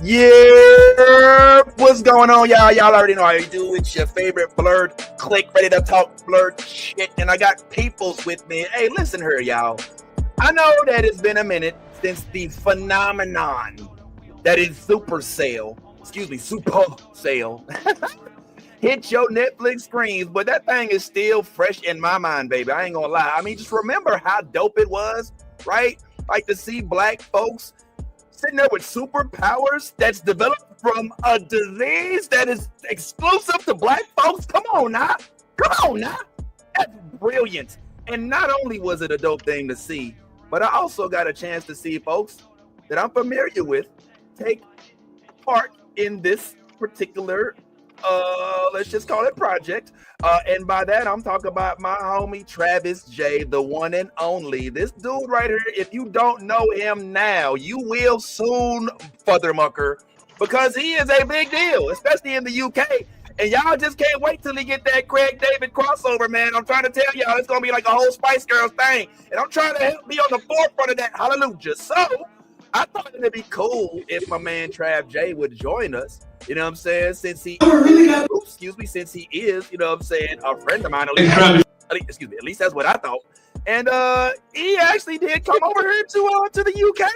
Yeah, what's going on, y'all? Y'all already know how you do. It's your favorite blurred click, ready to talk blurred shit. And I got peoples with me. Hey, listen here, y'all. I know that it's been a minute since the phenomenon that is Supacell, hit your Netflix screens, but that thing is still fresh in my mind, baby. I ain't gonna lie. I mean, just remember how dope it was, right? Like to see black folks sitting there with superpowers that's developed from a disease that is exclusive to black folks. Come on now. That's brilliant. And not only was it a dope thing to see, but I also got a chance to see folks that I'm familiar with take part in this particular let's just call it project. And by that, I'm talking about my homie Travis J, the one and only. This dude right here, if you don't know him now, you will soon, Futhermucker, because he is a big deal, especially in the UK. And y'all just can't wait till he get that Craig David crossover, man. I'm trying to tell y'all, it's going to be like a whole Spice Girls thing. And I'm trying to help be on the forefront of that. Hallelujah. So I thought it'd be cool if my man Trav J would join us. You know what I'm saying? Since he since he is, you know what I'm saying, a friend of mine, at least that's what I thought. And he actually did come over here to the UK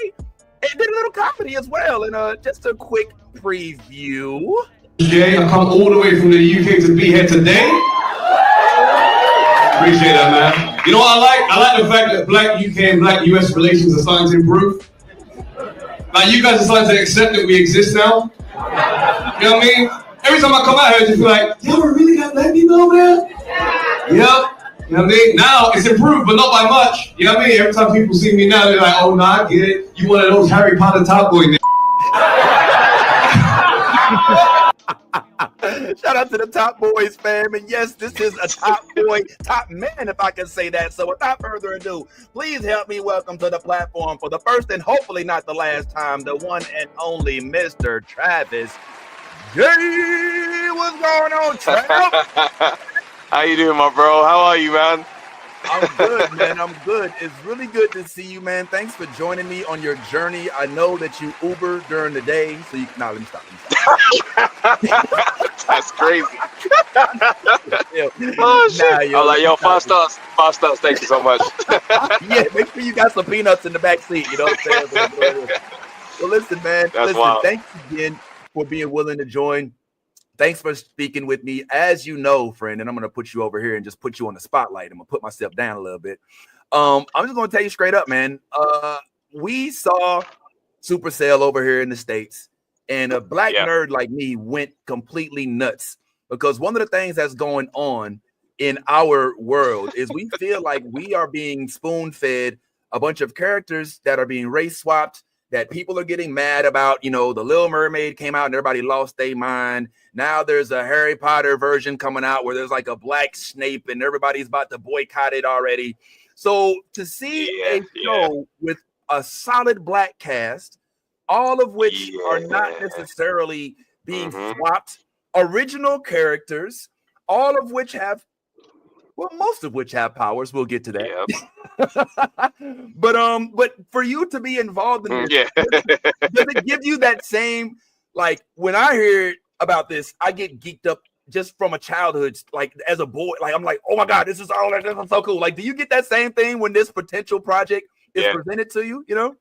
and did a little comedy as well. And just a quick preview. Jay, I come all the way from the UK to be here today. Appreciate that, man. You know what I like? I like the fact that black UK and black US relations are starting to improve. Like, you guys are starting to accept that we exist now. You know what I mean? Every time I come out here, I just feel like, yo, we really got black people over there? Yep. You know what I mean? Now, it's improved, but not by much. You know what I mean? Every time people see me now, they're like, oh, nah, I get it. You one of those Harry Potter top boy niggas. Shout out to the Top Boys, fam. And yes, this is a top man, if I can say that. So without further ado, please help me welcome to the platform for the first and hopefully not the last time, the one and only Mr. Travis J. What's going on, Trav? How you doing, my bro? How are you, man? I'm good, man. I'm good. It's really good to see you, man. Thanks for joining me on your journey. I know that you Uber during the day, so you can. Let me stop. That's crazy. Oh shit! I'm like, yo, 5 stars. 5 stars. Thank you so much. Yeah, make sure you got some peanuts in the back seat. You know what I'm saying? Well, listen, man. Thanks again for being willing to join. Thanks for speaking with me. As you know, friend, and I'm going to put you over here and just put you on the spotlight. I'm going to put myself down a little bit. I'm just going to tell you straight up, man. We saw Supacell over here in the States, and a black nerd like me went completely nuts because one of the things that's going on in our world is we feel like we are being spoon-fed a bunch of characters that are being race swapped, that people are getting mad about. You know, the Little Mermaid came out and everybody lost their mind. Now there's a Harry Potter version coming out where there's like a black Snape and everybody's about to boycott it already. So to see a show with a solid black cast, all of which are not necessarily being swapped, original characters, all of which have, well, most of which have powers. We'll get to that. But for you to be involved in this, does it give you that same, like, when I hear about this, I get geeked up just from a childhood, like as a boy, like I'm like, oh my God, this is so cool. Like, do you get that same thing when this potential project is presented to you, you know?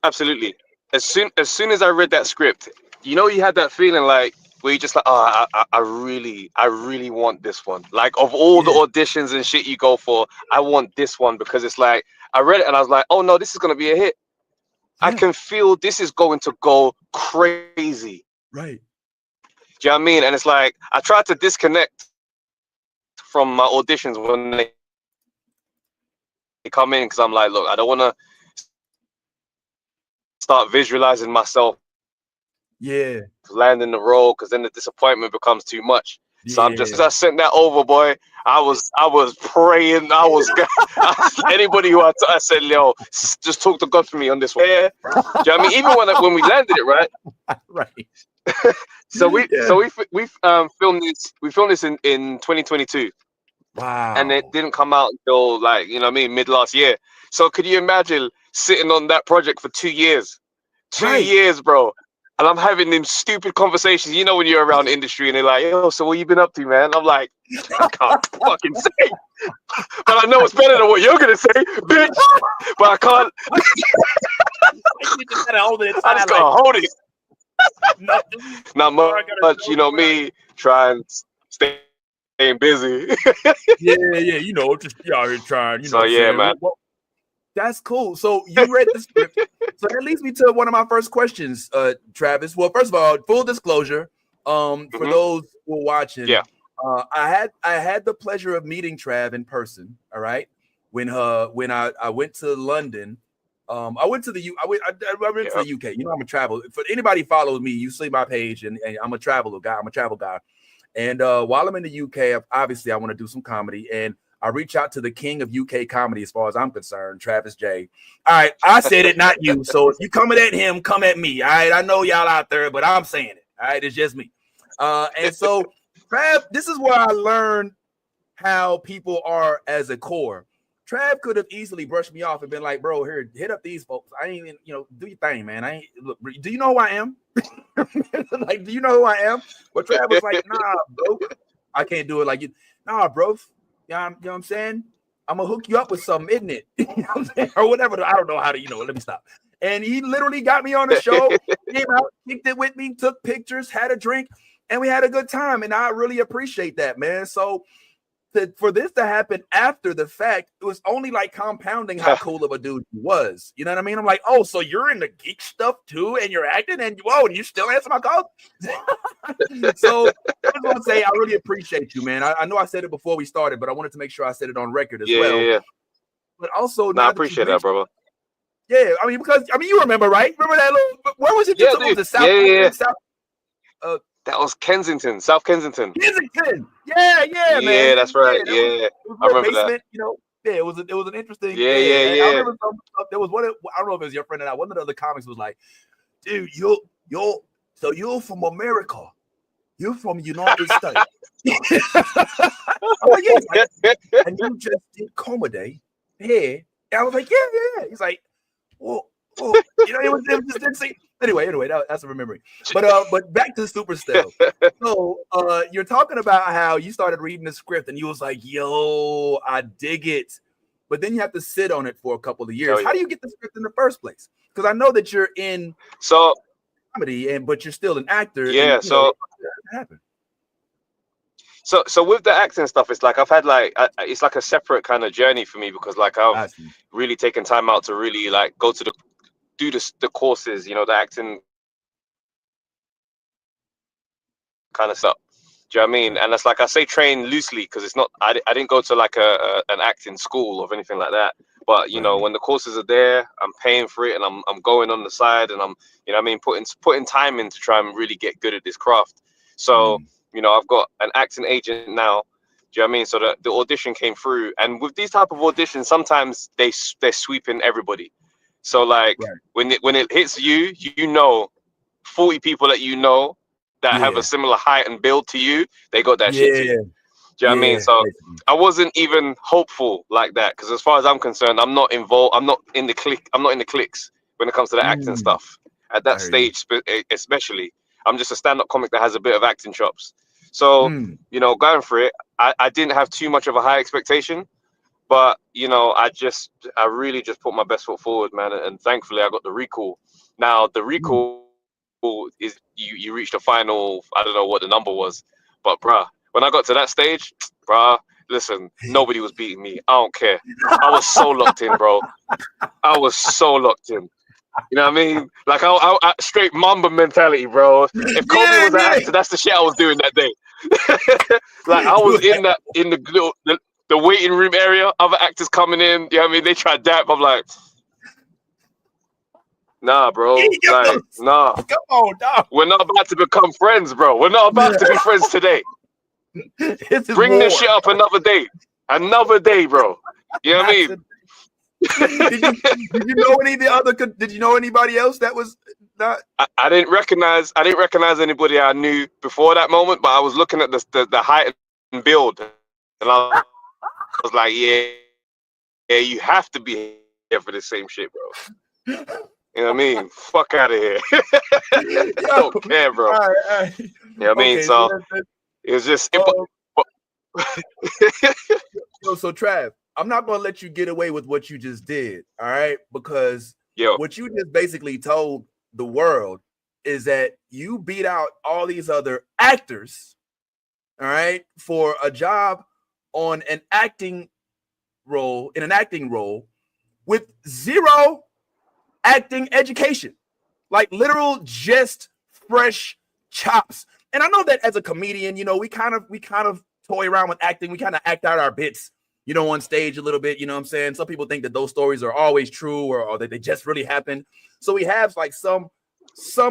Absolutely. As soon as I read that script, you know, you had that feeling like, where you just like, oh, I really want this one. Like, of all the auditions and shit you go for, I want this one because it's like, I read it and I was like, oh no, this is going to be a hit. I can feel this is going to go crazy. Right. Do you know what I mean? And it's like, I tried to disconnect from my auditions when they come in because I'm like, look, I don't want to start visualizing myself landing the role because then the disappointment becomes too much. So I'm just, as I sent that over, boy, I was praying. Anybody who I said, yo, just talk to God for me on this one. Yeah. Do you know what I mean? Even when we landed it, right? Right. So we filmed this in 2022. Wow. And it didn't come out until, like, you know what I mean, mid last year. So could you imagine sitting on that project for 2 years? 2 years, bro. And I'm having them stupid conversations. You know when you're around industry and they're like, yo, so what you been up to, man? I'm like, I can't fucking say. But I know it's better than what you're going to say, bitch. But I can't. I just can't hold it. Not much, you know me, trying to stay busy. Yeah, you know, just out here trying, you know. So yeah, man. Well, that's cool. So you read the script. So that leads me to one of my first questions, Travis. Well, first of all, full disclosure, for those who are watching, I had the pleasure of meeting Trav in person. All right, when I went to London. I went to the I went to the UK. You know, I'm a travel. For anybody follows me, you see my page, and I'm a travel guy. I'm a travel guy. And while I'm in the UK, obviously I want to do some comedy, and I reach out to the king of UK comedy, as far as I'm concerned, Travis J. All right, I said it, not you. So if you coming at him, come at me. All right, I know y'all out there, but I'm saying it. All right, it's just me. And so, Trav, this is where I learned how people are as a core. Trav could have easily brushed me off and been like, bro, here, hit up these folks. I ain't even, you know, do your thing, man. I ain't look, do you know who I am? Like, do you know who I am? But Trav was like, nah, bro. I can't do it like you. Nah, bro. You know what I'm saying? I'm gonna hook you up with something, isn't it? You know what I'm saying? Or whatever. I don't know how to, you know, let me stop. And he literally got me on the show, came out, kicked it with me, took pictures, had a drink, and we had a good time. And I really appreciate that, man. So for this to happen after the fact, it was only like compounding how cool of a dude he was. You know what I mean? I'm like, oh, so you're in the geek stuff too, and you're acting, and whoa, and you still answer my calls. So I just want to say I really appreciate you, man. I know I said it before we started, but I wanted to make sure I said it on record as well. Yeah. But also, I appreciate that, brother. Yeah, I mean, because you remember, right? Remember that little? Where was it? Yeah, dude. Was it South? That was Kensington, South Kensington. Kensington. Yeah, man. Yeah, that's right. Yeah, I remember basement, that. You know, yeah, it was an interesting. Yeah. I remember there was one. I don't know if it was your friend or not. One of the other comics was like, "Dude, you're from America. You're from United States." I'm like, yeah. And you just did comedy here. And I was like, yeah. He's like, well, you know, it was just didn't see. Anyway, that's a memory. But back to Supacell. So you're talking about how you started reading the script and you was like, yo, I dig it. But then you have to sit on it for a couple of years. How do you get the script in the first place? Because I know that you're in comedy, but you're still an actor. Yeah, and, so So with the acting stuff, it's like I've had it's like a separate kind of journey for me, because like I've really taken time out to really like go to do the courses, you know, the acting kind of stuff. Do you know what I mean? And it's like I say train loosely because it's not. I didn't go to like an acting school or anything like that. But you know, when the courses are there, I'm paying for it, and I'm going on the side, and I'm, you know what I mean, putting time in to try and really get good at this craft. So you know, I've got an acting agent now. Do you know what I mean? So the audition came through, and with these type of auditions, sometimes they're sweeping everybody. So like when it hits you, you know, 40 people that you know that have a similar height and build to you, they got that shit to you. Do you know what I mean? So I wasn't even hopeful like that, because as far as I'm concerned, I'm not involved. I'm not in the cliques when it comes to the acting stuff. At that stage, especially, I'm just a stand-up comic that has a bit of acting chops. So you know, going for it, I didn't have too much of a high expectation. But you know, I really just put my best foot forward, man, and thankfully I got the recall. Now the recall is you reached the final. I don't know what the number was, but bruh, when I got to that stage, bruh, listen, nobody was beating me. I don't care. I was so locked in, bro. I was so locked in. You know what I mean? Like I straight Mamba mentality, bro. If Kobe was an actor, that's the shit I was doing that day. Like I was in the waiting room area, other actors coming in, you know what I mean? They try to dap. I'm like, nah, bro. Like, nah. Come on, dog. We're not about to become friends, bro. We're not about to be friends today. Bring this shit up another day. Another day, bro. You know what I mean? Did you know any of the other? Did you know anybody else that was not? I didn't recognize anybody I knew before that moment, but I was looking at the height and build, and I was like, yeah, you have to be here for the same shit, bro. You know what I mean? Fuck out of here. I don't care, bro. All right. You know what I mean? So it was just. So Trav, I'm not gonna let you get away with what you just did, all right? Because what you just basically told the world is that you beat out all these other actors, all right, for a job on an acting role, with zero acting education, like literal just fresh chops. And I know that as a comedian, you know, we kind of toy around with acting. We kind of act out our bits, you know, on stage a little bit. You know what I'm saying? Some people think that those stories are always true or that they just really happen. So we have like some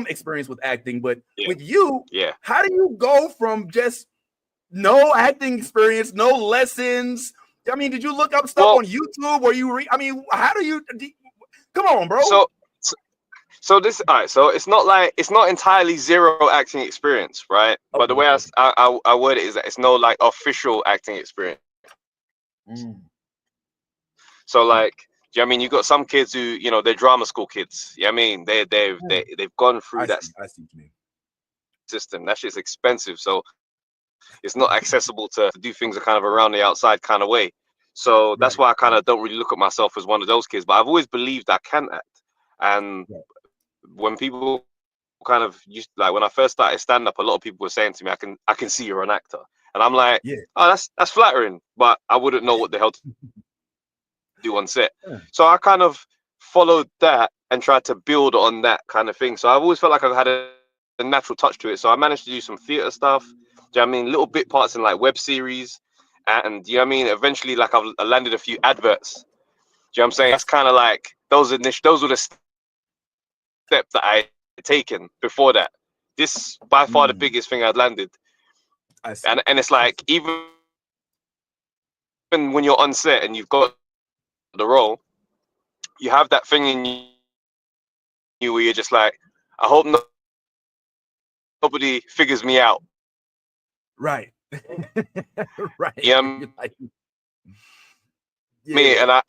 experience with acting, but with you, how do you go from just no acting experience, no lessons? I mean, did you look up stuff on YouTube or you I mean, how do you come on, bro? So this, all right. So it's not entirely zero acting experience, right? Okay, but the way I word it is that it's no like official acting experience. So like, do you know what I mean? You got some kids who, you know, they're drama school kids. You know what I mean? They've gone through that system. That shit's expensive, so it's not accessible to do things kind of around the outside kind of way. So that's why I kind of don't really look at myself as one of those kids. But I've always believed I can act, and when people kind of used, like when I first started stand up, a lot of people were saying to me, I can see you're an actor, and I'm like, oh, that's flattering, but I wouldn't know what the hell to do on set. So I kind of followed that and tried to build on that kind of thing. So I've always felt like I've had a natural touch to it. So I managed to do some theater stuff. Do you know what I mean? Little bit parts in like web series, and you know what I mean? Eventually, like I landed a few adverts. Do you know what I'm saying? That's kind of like those were the steps that I had taken before that. This by far the biggest thing I'd landed. And it's like even when you're on set and you've got the role, you have that thing in you where you're just like, I hope nobody figures me out. Right. Right. Yeah. Me and I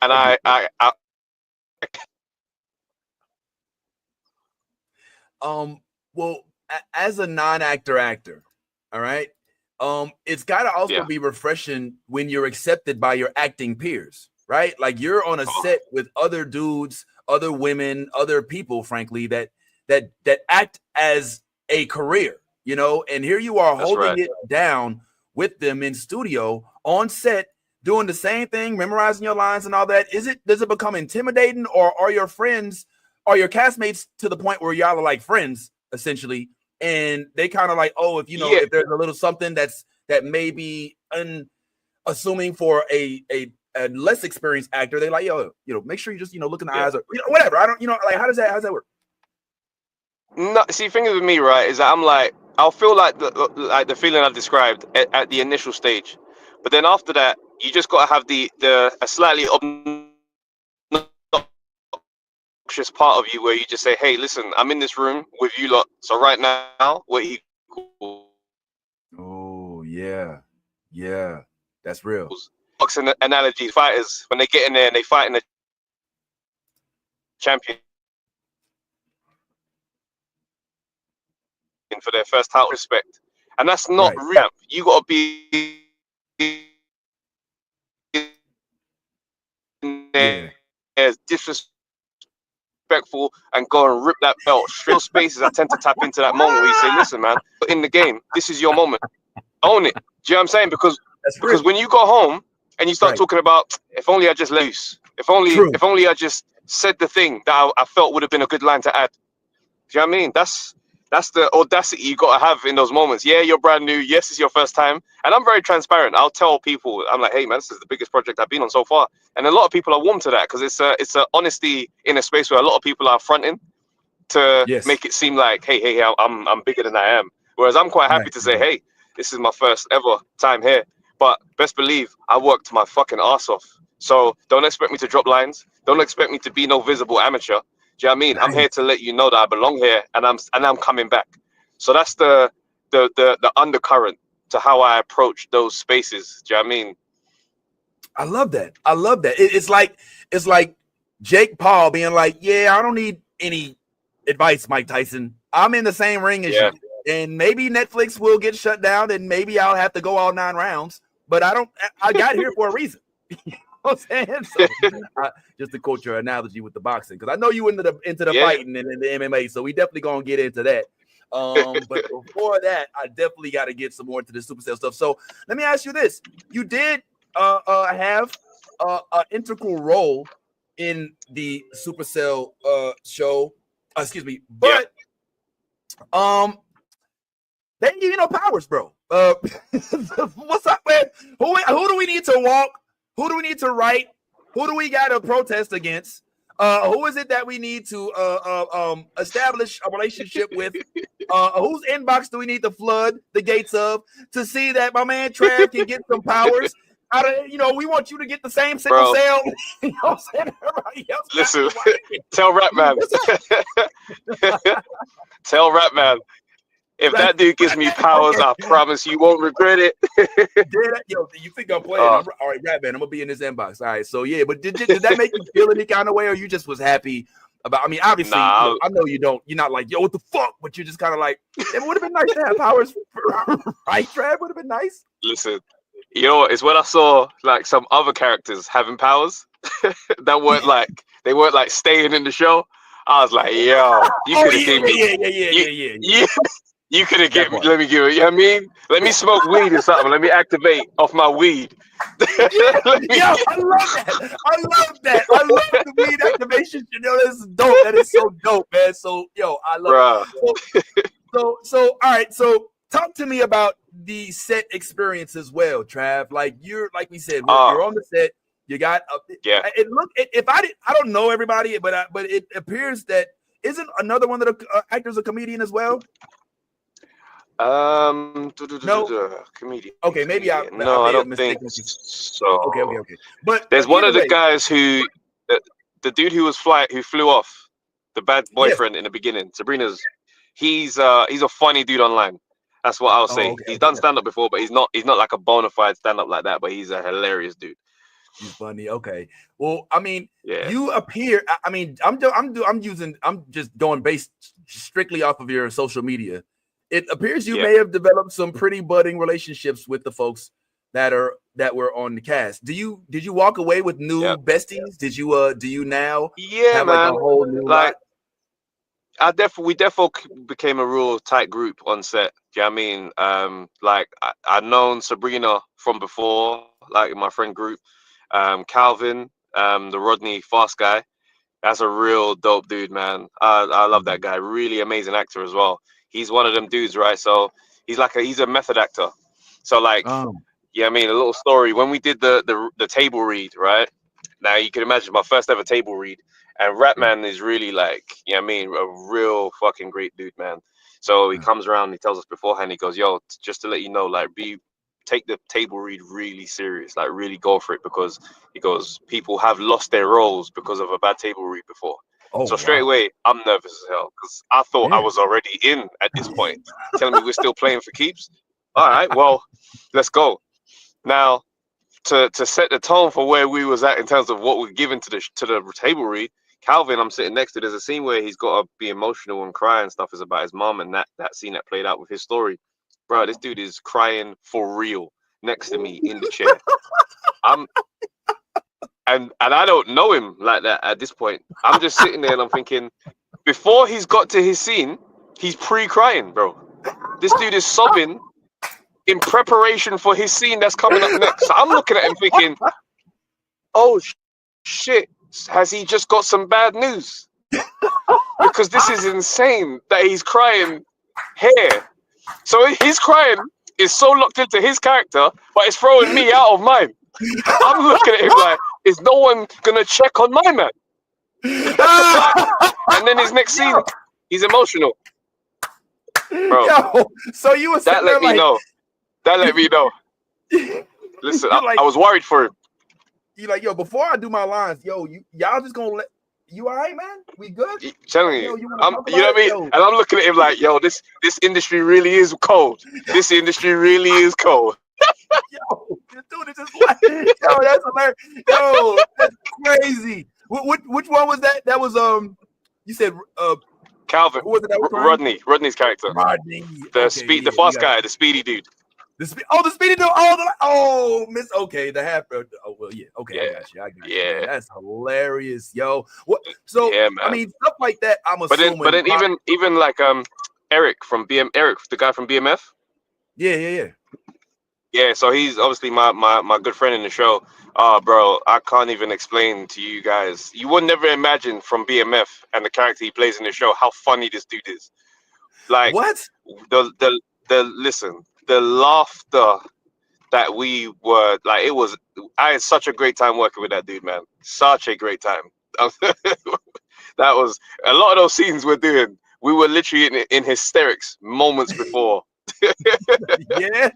well, as a non-actor, all right, it's got to also be refreshing when you're accepted by your acting peers, right? Like you're on a set with other dudes, other women, other people, frankly, that act as a career, you know, and here you are holding it down with them in studio, on set, doing the same thing, memorizing your lines and all that. Does it become intimidating, or are your castmates to the point where y'all are like friends essentially, and they kind of like, oh, if you know, if there's a little something that may be unassuming for a less experienced actor, they like, yo, you know, make sure you just, you know, look in the eyes or, you know, whatever. I don't, you know, like how does that work? No, see, thing with me, right, is that I'm like, I'll feel like the feeling I described at the initial stage, but then after that, you just gotta have a slightly obnoxious part of you where you just say, hey, listen, I'm in this room with you lot, so right now we're equal. Oh yeah, that's real. Boxing analogies, fighters, when they get in there and they fight in the champion for their first title, respect, and that's not ramp. You gotta be as disrespectful and go and rip that belt. Straight spaces, I tend to tap into that moment where you say, listen, man, in the game, this is your moment. Own it. Do you know what I'm saying? Because when you go home and you start talking about, if only I just let loose, if only I just said the thing that I felt would have been a good line to add. Do you know what I mean? That's the audacity you got to have in those moments. Yeah, you're brand new. Yes, it's your first time. And I'm very transparent. I'll tell people, I'm like, hey, man, this is the biggest project I've been on so far. And a lot of people are warm to that because it's a honesty in a space where a lot of people are fronting to make it seem like, hey, I'm bigger than I am. Whereas I'm quite happy to say, hey, this is my first ever time here. But best believe I worked my fucking ass off. So don't expect me to drop lines. Don't expect me to be no visible amateur. Do you know what I mean? I'm here to let you know that I belong here, and I'm coming back. So that's the undercurrent to how I approach those spaces. Do you know what I mean? I love that. It's like Jake Paul being like, yeah, I don't need any advice, Mike Tyson. I'm in the same ring as you, and maybe Netflix will get shut down, and maybe I'll have to go all 9 rounds. But I got here for a reason. You know what I'm saying? So, just to quote your analogy with the boxing, because I know you into the fighting and in the MMA, so we definitely gonna get into that. But before that, I definitely got to get some more into the Supacell stuff. So let me ask you this: you did have an integral role in the Supacell show. Excuse me, but they give you no powers, bro. What's up, man? Who do we need to walk? Who do we need to write? Who do we got to protest against? Who is it that we need to establish a relationship with? Whose inbox do we need to flood the gates of to see that my man Trav can get some powers? We want you to get the same sickle cell. You know what I'm saying? Everybody else. Listen, tell Ratman. Tell Ratman. If that dude gives me powers, I promise you won't regret it. Yo, you think I'm playing? All right, Ratman, I'm gonna be in this inbox. All right, so yeah, but did that make you feel any kind of way, or you just was happy about? I mean, obviously, I know you don't. You're not like, yo, what the fuck? But you're just kind of like, it would have been nice to have powers, right? Trav would have been nice. Listen, you know what? It's when I saw like some other characters having powers that weren't like staying in the show. I was like, yo, you could have given me, yeah. You could have given me, let me give it, you know what I mean? Let me smoke weed or something. Let me activate off my weed. I love that. I love the weed activation. You know, that's dope. That is so dope, man. So, yo, I love it. So, all right. So, talk to me about the set experience as well, Trav. Like we said, you're on the set. You got I don't know everybody, but it appears that isn't another one of the actors a comedian as well. No. Comedian. Okay, maybe I don't think so. Okay. But there's one of the guys who, the dude who flew off, the bad boyfriend in the beginning. Sabrina's. He's a funny dude online. That's what I'll say. He's done stand up before, but he's not like a bona fide stand up like that. But he's a hilarious dude. He's funny. Okay. Well, I mean, you appear. I mean, I'm just going based strictly off of your social media. It appears you may have developed some pretty budding relationships with the folks that were on the cast. Did you walk away with new besties? Did you do you now have like a whole new lot? We definitely became a real tight group on set. Do you know what I mean? Like I'd known Sabrina from before, like in my friend group. Calvin, the Rodney Fast guy. That's a real dope dude, man. I love that guy. Really amazing actor as well. He's one of them dudes, right? So he's a method actor. So like, I mean, a little story. When we did the table read, right? Now you can imagine my first ever table read, and Ratman is really like, you know what I mean, a real fucking great dude, man. So he comes around, he tells us beforehand, he goes, yo, just to let you know, like, take the table read really serious, like really go for it, because he goes, people have lost their roles because of a bad table read before. So straight away, I'm nervous as hell because I thought I was already in at this point. Telling me we're still playing for keeps. All right, well, let's go. Now, to set the tone for where we was at in terms of what we're giving to the table read, Calvin, I'm sitting next to. There's a scene where he's got to be emotional and cry and stuff. Is about his mom, and that scene that played out with his story. Bro, this dude is crying for real next to me in the chair. And I don't know him like that at this point. I'm just sitting there and I'm thinking, before he's got to his scene, he's pre-crying, bro. This dude is sobbing in preparation for his scene that's coming up next. So I'm looking at him thinking, oh shit, has he just got some bad news? Because this is insane that he's crying here. So his crying is so locked into his character, but it's throwing me out of mine. I'm looking at him like, is no one gonna check on my man? And then his next scene, he's emotional. Bro, so you was that let me know. That let me know. Listen, I was worried for him. You like, yo, before I do my lines, yo, y'all just gonna let you all right, man? We good? Telling you, you know what I mean? Yo. And I'm looking at him like, yo, this industry really is cold. This industry really is cold. Yo, dude, it's just like, yo, that's hilarious. Yo, that's crazy. Which one was that? That was You said Calvin. who was it that was crying? Rodney's character. Rodney. The fast guy, the speedy dude. The speedy dude. Miss. Okay, the half. Oh well, yeah. Okay, I got you. Yeah, man. That's hilarious, yo. What? So yeah, man. I mean, stuff like that. I'm assuming. But then even like Eric from Eric, the guy from BMF. Yeah. Yeah, so he's obviously my good friend in the show. Bro, I can't even explain to you guys. You would never imagine from BMF and the character he plays in the show how funny this dude is. Like what? The laughter that we were like, I had such a great time working with that dude, man. Such a great time. That was a lot of those scenes we're doing. We were literally in hysterics moments before. Yeah.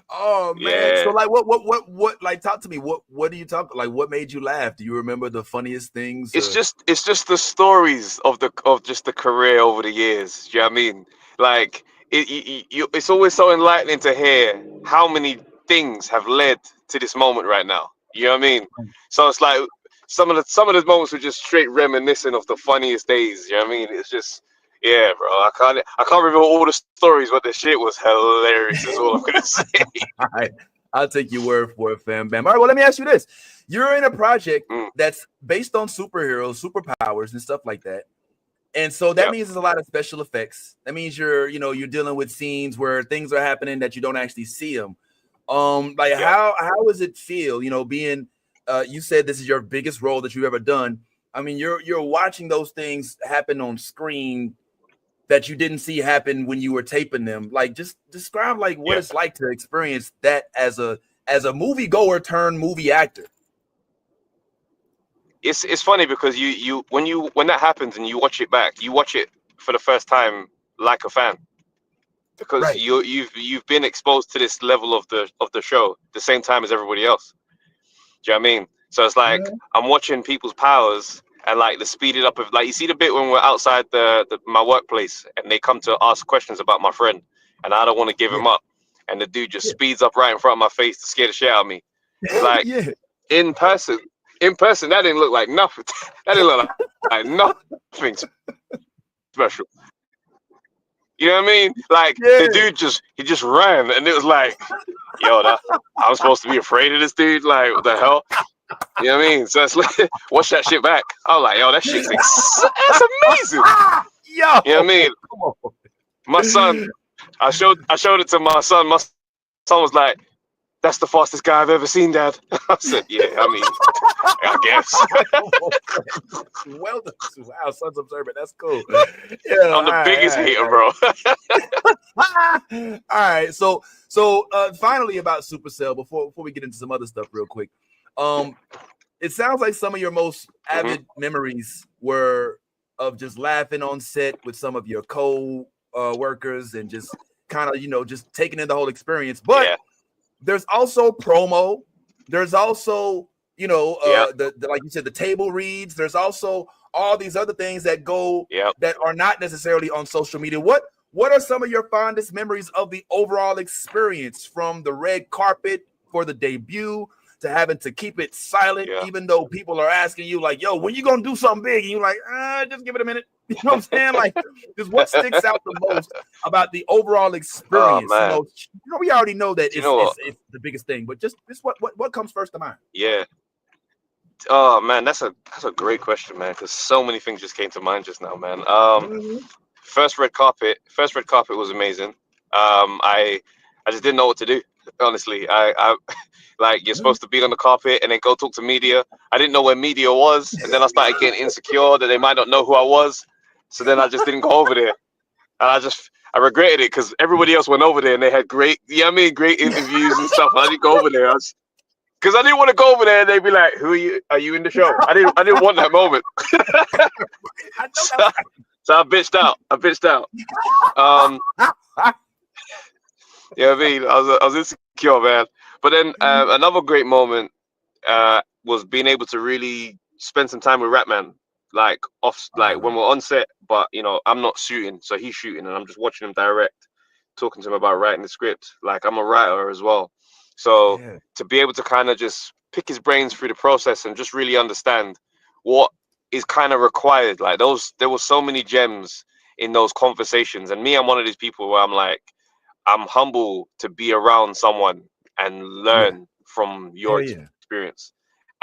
Oh man. Yeah. So like what like talk to me. What do you talk like? What made you laugh? Do you remember the funniest things? It's just the stories of just the career over the years. Do you know what I mean? Like it's always so enlightening to hear how many things have led to this moment right now. You know what I mean? So it's like some of the moments were just straight reminiscent of the funniest days. You know what I mean? It's just, yeah, bro. I can't remember all the stories, but the shit was hilarious. Is all I'm gonna say. All right, I'll take your word for it, fam. Bam. All right. Well, let me ask you this: you're in a project that's based on superheroes, superpowers, and stuff like that, and so that means there's a lot of special effects. That means you're dealing with scenes where things are happening that you don't actually see them. How does it feel? Being you said this is your biggest role that you've ever done. I mean, you're watching those things happen on screen that you didn't see happen when you were taping them. Like, just describe like what it's like to experience that as a moviegoer turned movie actor. It's funny because when that happens and you watch it back, you watch it for the first time like a fan, because you've been exposed to this level of the show the same time as everybody else. Do you know what I mean? So it's like I'm watching people's powers. And like the speeded up of, like, you see the bit when we're outside my workplace and they come to ask questions about my friend and I don't want to give him up, and the dude just speeds up right in front of my face to scare the shit out of me. Like in person that didn't look like nothing. That didn't look like nothing special. You know what I mean? Like the dude just ran, and it was like, yo, I'm supposed to be afraid of this dude? Like, what the hell? You know what I mean? So it's like, watch that shit back. I was like, yo, that shit's that's amazing. Yo, you know what I mean? My son, I showed it to my son. My son was like, that's the fastest guy I've ever seen, Dad. I said, yeah, I mean, I guess. Well done. Wow, son's observant. That's cool. Yeah, I'm the biggest hater, bro. All right. So finally about Supacell, before we get into some other stuff real quick. It sounds like some of your most avid memories were of just laughing on set with some of your co-workers and just kind of, just taking in the whole experience. But there's also promo. There's also, the like you said, the table reads. There's also all these other things that go that are not necessarily on social media. What are some of your fondest memories of the overall experience, from the red carpet for the debut to having to keep it silent, even though people are asking you like, yo, when you gonna do something big? And you're like, just give it a minute. You know what I'm saying? Like, just what sticks out the most about the overall experience? We already know that it's the biggest thing, but just what comes first to mind? Yeah. Oh man, that's a great question, man, because so many things just came to mind just now, man. First red carpet was amazing. I just didn't know what to do, honestly. I like, you're supposed to be on the carpet and then go talk to media. I didn't know where media was, and then I started getting insecure that they might not know who I was. So then I just didn't go over there, and I regretted it because everybody else went over there and they had great interviews and stuff. I didn't go over there because I didn't want to go over there and they'd be like, "Who are you? Are you in the show?" I didn't want that moment. So I bitched out. You know what I mean? I was insecure, man. But then another great moment was being able to really spend some time with Ratman, like when we're on set, but I'm not shooting, so he's shooting, and I'm just watching him direct, talking to him about writing the script. Like, I'm a writer as well, so to be able to kind of just pick his brains through the process and just really understand what is kind of required. Like there were so many gems in those conversations, and me, I'm one of these people where I'm like, I'm humble to be around someone and learn from your experience,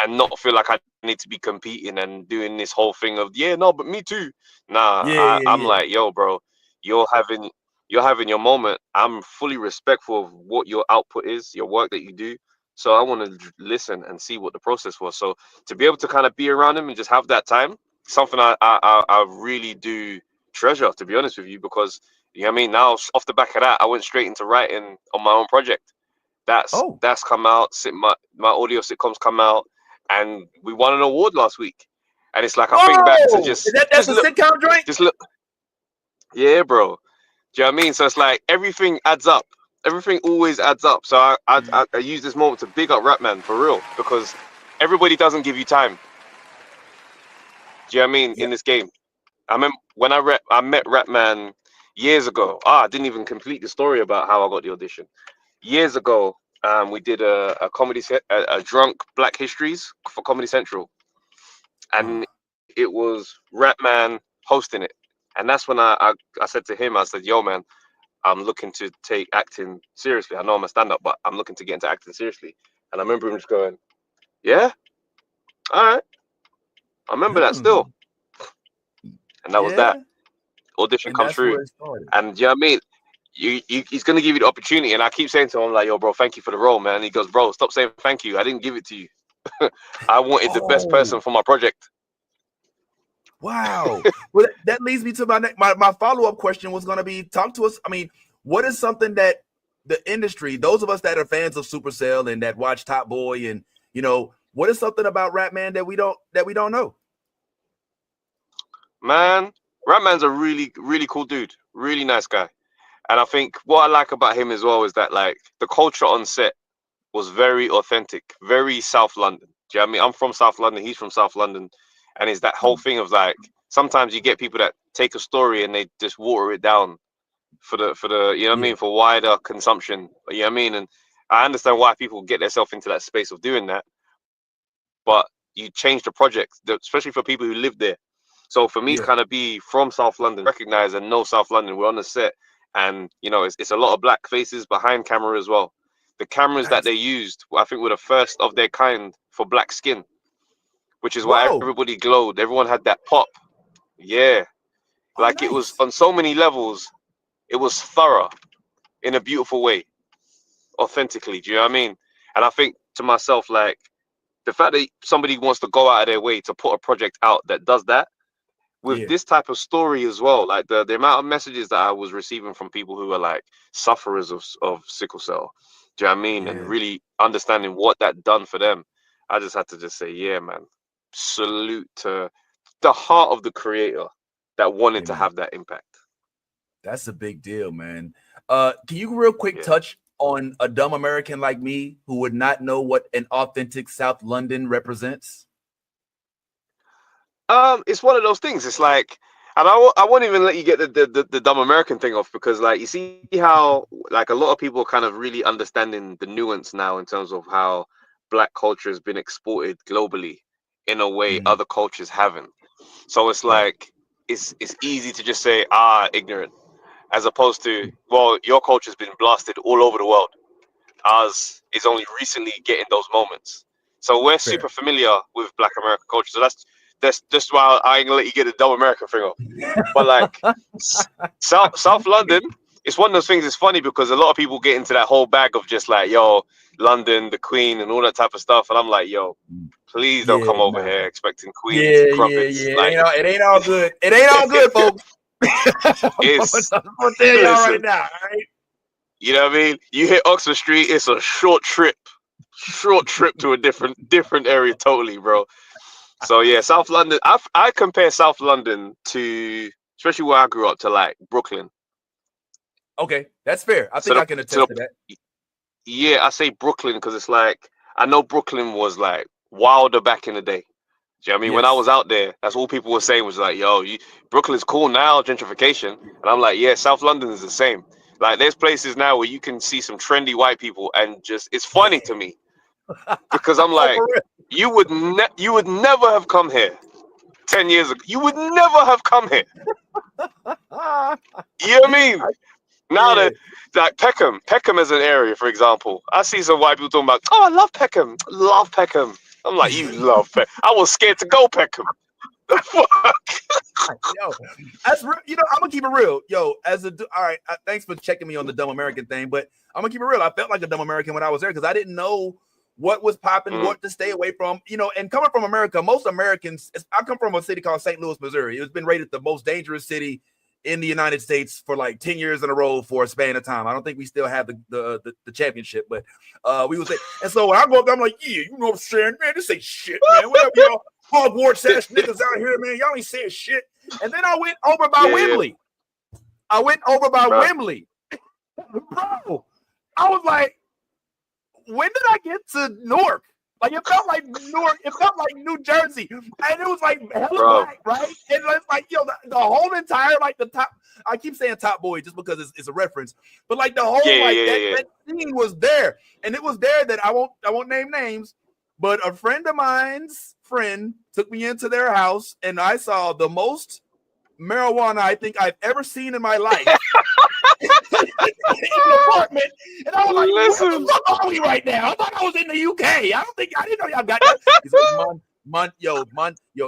and not feel like I need to be competing and doing this whole thing of no, but me too. Nah, I'm like, yo, bro, you're having your moment. I'm fully respectful of what your output is, your work that you do. So I want to listen and see what the process was. So to be able to kind of be around him and just have that time, something I really do treasure, to be honest with you, because you know what I mean. Now off the back of that, I went straight into writing on my own project. That's come out. My audio sitcoms come out, and we won an award last week. And it's like I think back to that's a sitcom joint. Just look, yeah, bro. Do you know what I mean? So it's like everything adds up. Everything always adds up. So I use this moment to big up Rapman for real, because everybody doesn't give you time. Do you know what I mean? In this game, I remember when I met Rapman years ago. I didn't even complete the story about how I got the audition. Years ago, we did a comedy set, a drunk Black Histories for Comedy Central, and it was Rapman hosting it. And that's when I said to him, I said, yo, man, I'm looking to take acting seriously. I know I'm a stand-up, but I'm looking to get into acting seriously. And I remember him just going, yeah, all right. I remember that still. And that was that. Audition comes through. And you know what I mean? He's going to give you the opportunity. And I keep saying to him, like, yo, bro, thank you for the role, man. And he goes, bro, stop saying thank you. I didn't give it to you. I wanted the best person for my project. Wow. Well, that leads me to my follow-up question was going to be, talk to us. I mean, what is something that the industry, those of us that are fans of Supacell and that watch Top Boy, and what is something about Rapman that we don't know? Man, Rapman's a really, really cool dude. Really nice guy. And I think what I like about him as well is that, like, the culture on set was very authentic, very South London. Do you know what I mean? I'm from South London. He's from South London. And it's that whole thing of, like, sometimes you get people that take a story and they just water it down for the you know what I mean, for wider consumption. You know what I mean? And I understand why people get themselves into that space of doing that. But you change the project, especially for people who live there. So for me to kind of be from South London, recognize and know South London, we're on the set, and it's a lot of Black faces behind camera as well. The cameras that they used, I think, were the first of their kind for Black skin, which is why everybody glowed. Everyone had that pop. Yeah. It was on so many levels. It was thorough in a beautiful way, authentically. Do you know what I mean? And I think to myself, like, the fact that somebody wants to go out of their way to put a project out that does that, with this type of story as well, like the amount of messages that I was receiving from people who are like sufferers of sickle cell, do you know what I mean? And really understanding what that done for them, I just had to just say, yeah, man, salute to the heart of the creator that wanted to have that impact. That's a big deal, man. Can you real quick touch on a dumb American like me who would not know what an authentic South London represents? It's one of those things. It's like, and I won't even let you get the dumb American thing off, because, like, you see how, like, a lot of people are kind of really understanding the nuance now in terms of how Black culture has been exported globally in a way other cultures haven't. So it's like, it's easy to just say, ignorant, as opposed to, well, your culture's been blasted all over the world. Ours is only recently getting those moments. So we're super familiar with Black American culture. So that's just why I ain't gonna let you get a dumb American thing off. But, like, South London, it's one of those things. It's funny because a lot of people get into that whole bag of just like, yo, London, the Queen, and all that type of stuff. And I'm like, yo, please don't come over here expecting Queens and crumpets. Like, it ain't all good. It ain't all good, folks. I'll tell y'all right now, all right? You know what I mean? You hit Oxford Street, it's a short trip to a different area totally, bro. So yeah, South London. I compare South London to, especially where I grew up, to like Brooklyn. Okay, that's fair. I think I can attest to that. Yeah, I say Brooklyn because it's like, I know Brooklyn was like wilder back in the day. Do you know what I mean? When I was out there, that's all people were saying was like, yo, Brooklyn's cool now, gentrification. And I'm like, yeah, South London is the same. Like, there's places now where you can see some trendy white people, and just, it's funny to me because I'm like, you would never have come here 10 years ago, you would never have come here. You know what I mean? Now that like Peckham is an area, for example. I see some white people talking about, oh, I love Peckham. I'm like, you love Peckham. I was scared to go Peckham. The fuck? Yo, that's real. You know, I'm gonna keep it real. Yo, all right, thanks for checking me on the dumb American thing, but I'm gonna keep it real. I felt like a dumb American when I was there because I didn't know what was popping, what to stay away from. You know, and coming from America, most Americans. I come from a city called St. Louis, Missouri. It's been rated the most dangerous city in the United States for like 10 years in a row for a span of time. I don't think we still have the championship, but we was there. And so when I go up there, I'm like, yeah, you know what I'm saying, man, this ain't shit, man. Whatever y'all Hogwarts ass niggas out here, man. Y'all ain't saying shit. And then I went over by Wembley. I went over by Wembley. Bro, I was like, when did I get to Newark? Like, it felt like Newark. It felt like New Jersey. And it was like hella black, right? And it's like, yo, the whole entire, like, the top. I keep saying Top Boy just because it's a reference. But, like, the whole, that scene was there. And it was there that I won't name names. But a friend of mine's friend took me into their house, and I saw the most marijuana I think I've ever seen in my life in the apartment. And I was like, where the fuck are we right now? I thought I was in the UK. I didn't know y'all got that. He said,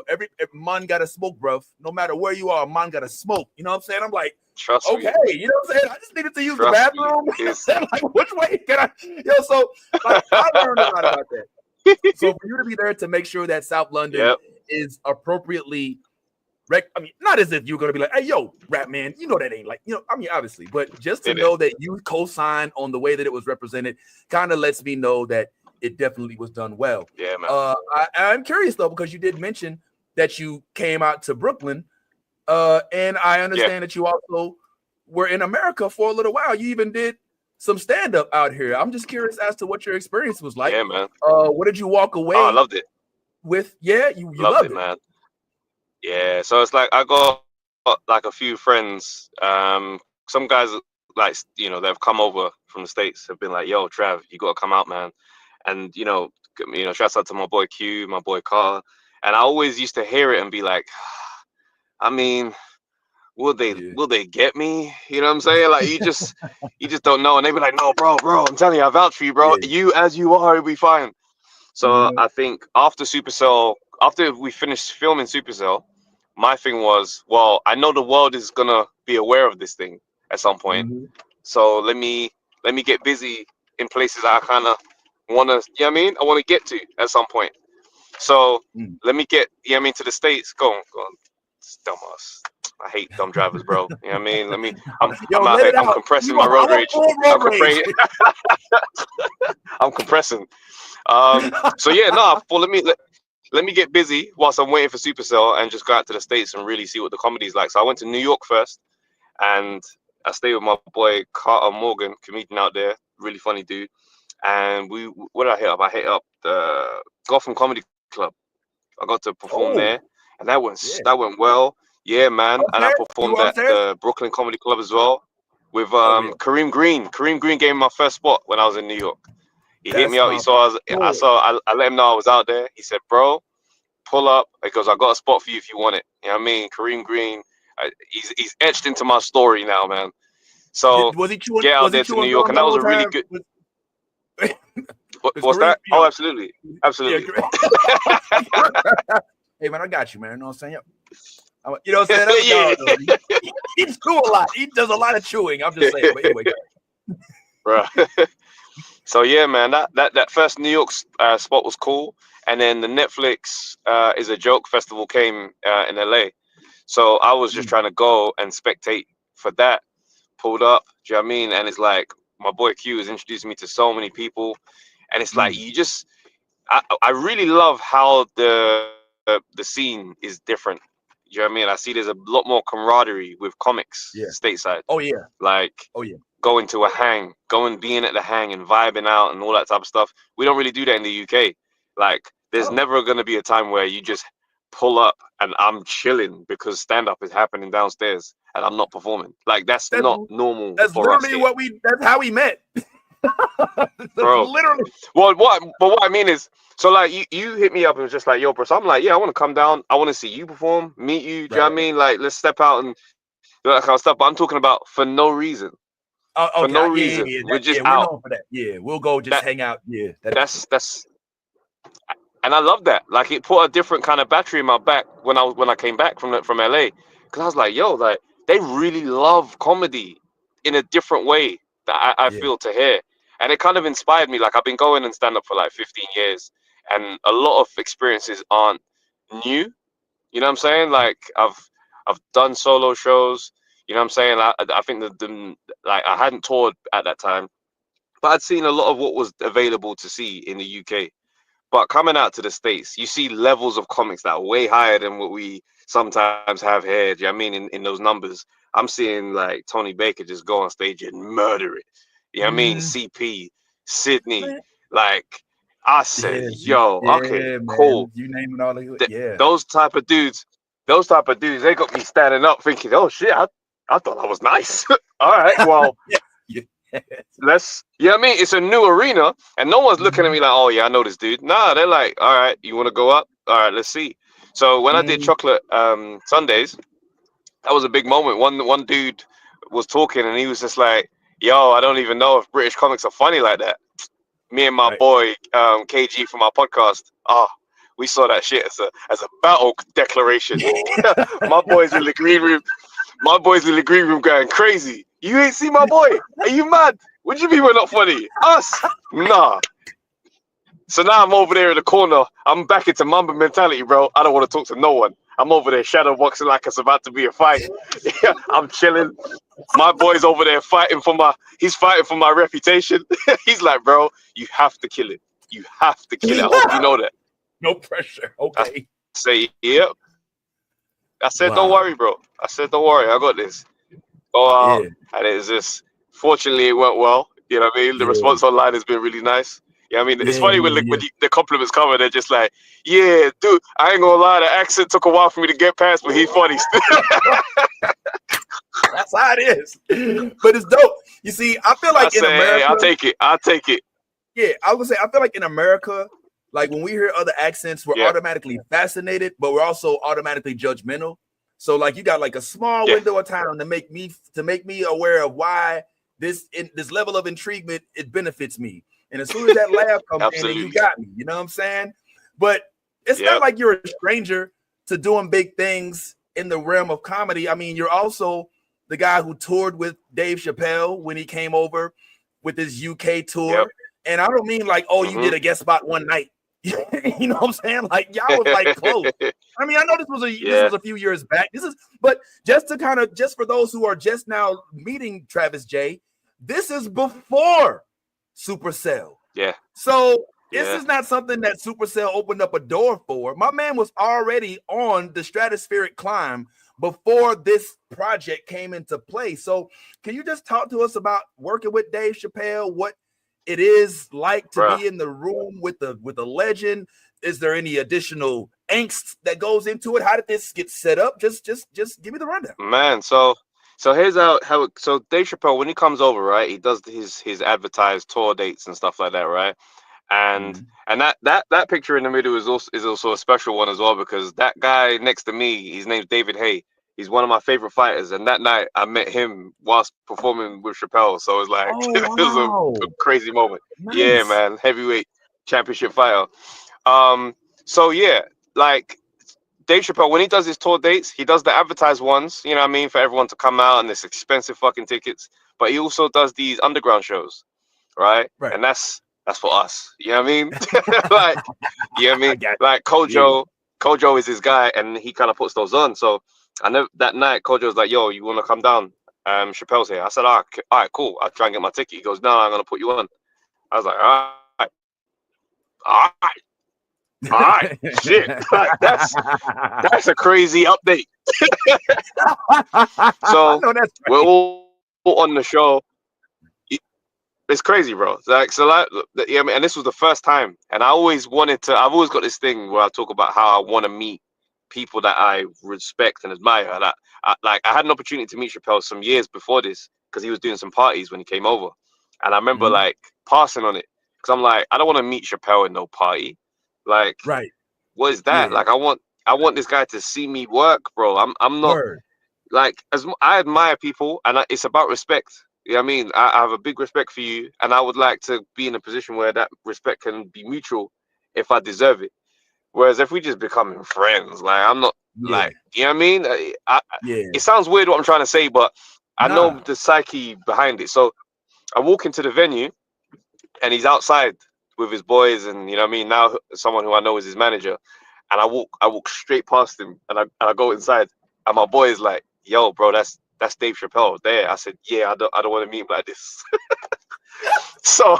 every man got to smoke, bro. No matter where you are, man got to smoke. You know what I'm saying? I'm like, trust okay, me. You know what I'm saying? I just needed to use the bathroom. Like, which way can I? So like, I learned a lot about that. So for you to be there to make sure that South London is appropriately, not as if you're going to be like, hey, yo, rap man, you know that ain't like, obviously, but just to know that you co-sign on the way that it was represented kind of lets me know that it definitely was done well. Yeah, man. I'm curious though, because you did mention that you came out to Brooklyn, and I understand that you also were in America for a little while. You even did some stand-up out here. I'm just curious as to what your experience was like. Yeah, man. What did you walk away? Oh, I loved it. With you loved it, man. Yeah, so it's like I got like a few friends. Some guys like they've come over from the States have been like, "Yo, Trav, you gotta come out, man." And shouts out to my boy Q, my boy Carl. And I always used to hear it and be like, I mean, will they get me? You know what I'm saying? Like you just don't know. And they be like, no, bro, I'm telling you, I vouch for you, bro. You as you are, you'll be fine. So I think after Supacell, after we finished filming Supacell, my thing was, well, I know the world is gonna be aware of this thing at some point. So let me get busy in places I kind of wanna, I wanna get to at some point. So let me get, to the States. Go on. Dumbass. I hate dumb drivers, bro. You know what I mean? I'm out here. I'm compressing my road rage. I'm compressing. So yeah, let me get busy whilst I'm waiting for Supacell and just go out to the States and really see what the comedy's like. So I went to New York first, and I stayed with my boy Carter Morgan, comedian out there, really funny dude. And what did I hit up? I hit up the Gotham Comedy Club. I got to perform there, and that went well. Yeah, man. And I performed at the Brooklyn Comedy Club as well with Kareem Green. Kareem Green gave me my first spot when I was in New York. He hit me up. He saw I let him know I was out there. He said, bro, pull up. He goes, I got a spot for you if you want it. You know what I mean? Kareem Green, he's etched into my story now, man. So get out there to New York, and that was a really good. What's that? Oh, absolutely. Hey, man, I got you, man. You know what I'm saying? You know what I'm saying? He chews a lot. He does a lot of chewing. I'm just saying. But anyway, bro. So yeah, man, that first New York spot was cool, and then the Netflix is a Joke festival came in LA, so I was just trying to go and spectate for that. Pulled up, do you know what I mean? And it's like my boy Q is introducing me to so many people, and it's like I really love how the scene is different. You know what I mean? I see there's a lot more camaraderie with comics stateside. Oh yeah. Like going to a hang, being at the hang and vibing out and all that type of stuff. We don't really do that in the UK. Like there's never gonna be a time where you just pull up and I'm chilling because stand-up is happening downstairs and I'm not performing. Like that's not normal. That's for literally us that's how we met. Bro. Literally. Well, what I mean is, so like you hit me up and was just like, yo, bro. So I'm like, yeah, I want to come down. I want to see you perform, meet you. Do you know what I mean? Like, let's step out and do that kind of stuff. But I'm talking about for no reason. Okay. For no reason. We're just we're out. known for that. Yeah, we'll go just hang out. Yeah, that's and I love that. Like, it put a different kind of battery in my back when I came back from LA, because I was like, yo, like they really love comedy in a different way that I feel to hear, and it kind of inspired me. Like, I've been going and stand up for like 15 years, and a lot of experiences aren't new. You know what I'm saying? Like, I've done solo shows. You know what I'm saying? I think the like I hadn't toured at that time, but I'd seen a lot of what was available to see in the UK. But coming out to the States, you see levels of comics that are way higher than what we sometimes have here. Do you know what I mean? In those numbers, I'm seeing like Tony Baker just go on stage and murder it. You know what I mean? CP, Sydney, like I said, yo, okay, man. cool. You naming all the Those type of dudes, they got me standing up thinking, oh shit, I thought I was nice. All right, well. Let's, you know what I mean? It's a new arena, and no one's looking at me like, oh yeah, I know this dude. Nah, they're like, all right, you want to go up? All right, let's see. So when I did Chocolate Sundays, that was a big moment. One dude was talking, and he was just like, yo, I don't even know if British comics are funny like that. Me and my boy KG from our podcast, we saw that shit as a battle declaration. My boys in the green room going crazy. You ain't see my boy? Are you mad? What do you mean we're not funny? Us? Nah. So now I'm over there in the corner. I'm back into Mamba mentality, bro. I don't want to talk to no one. I'm over there shadow boxing like it's about to be a fight. I'm chilling. My boy's over there fighting for my reputation. He's like, bro, you have to kill it. You have to kill it. I hope you know that. No pressure. Okay. I say, yep. I said, don't worry, bro. I said, don't worry. I got this. Go out. And it's just, fortunately, it went well. You know what I mean? The response online has been really nice. You know what I mean? It's funny when the compliments come and they're just like, yeah, dude, I ain't gonna lie, the accent took a while for me to get past, but he's funny still. That's how it is. But it's dope. You see, I feel like in America, hey, I'll take it. Yeah, I would say I feel like in America, like when we hear other accents, we're automatically fascinated, but we're also automatically judgmental. So like you got like a small window of time to make me aware of why this level of intriguement, it benefits me. And as soon as that laugh comes in, you got me. You know what I'm saying? But it's not like you're a stranger to doing big things in the realm of comedy. I mean, you're also the guy who toured with Dave Chappelle when he came over with his UK tour. And I don't mean like, oh, you did a guest spot one night. You know what I'm saying? Like y'all was like close. I mean, I know this was a few years back. But just for those who are just now meeting Travis J, this is before Supacell. Yeah. So this is not something that Supacell opened up a door for. My man was already on the stratospheric climb before this project came into play. So can you just talk to us about working with Dave Chappelle? What it is like to be in the room with the legend? Is there any additional angst that goes into it? How did this get set up? Just give me the rundown, man. So here's how Dave Chappelle, when he comes over, right, he does his advertised tour dates and stuff like that, right? And that picture in the middle is also a special one as well, because that guy next to me, his name's David Hay. He's one of my favorite fighters, and that night I met him whilst performing with Chappelle. So it's like it was a crazy moment. Nice. Yeah, man, heavyweight championship fighter. So yeah, like Dave Chappelle, when he does his tour dates, he does the advertised ones, you know what I mean, for everyone to come out, and it's expensive fucking tickets. But he also does these underground shows, right? And that's for us. You know what I mean? Like, you know what I mean? Like Kojo is his guy, and he kind of puts those on. So I know that night Kojo was like, yo, you want to come down? Chappelle's here. I said, all right, cool. I'll try and get my ticket. He goes, no, I'm going to put you on. I was like, all right, shit. Like, that's a crazy update. So we're all on the show. It's crazy, bro. Like, yeah, and this was the first time. And I've always got this thing where I talk about how I want to meet people that I respect and admire. And I had an opportunity to meet Chappelle some years before this, because he was doing some parties when he came over. And I remember like passing on it because I'm like, I don't want to meet Chappelle in no party. Like, right. What is that? Yeah. Like, I want this guy to see me work, bro. I'm not like I admire people, and it's about respect. You know what I mean? I have a big respect for you, and I would like to be in a position where that respect can be mutual if I deserve it. Whereas if we just becoming friends, like I'm not like, you know what I mean? It sounds weird what I'm trying to say, but I know the psyche behind it. So I walk into the venue, and he's outside with his boys, and you know what I mean. Now someone who I know is his manager, and I walk straight past him, and I go inside, and my boy is like, "Yo, bro, that's Dave Chappelle there." I said, "Yeah, I don't want to meet him like this." So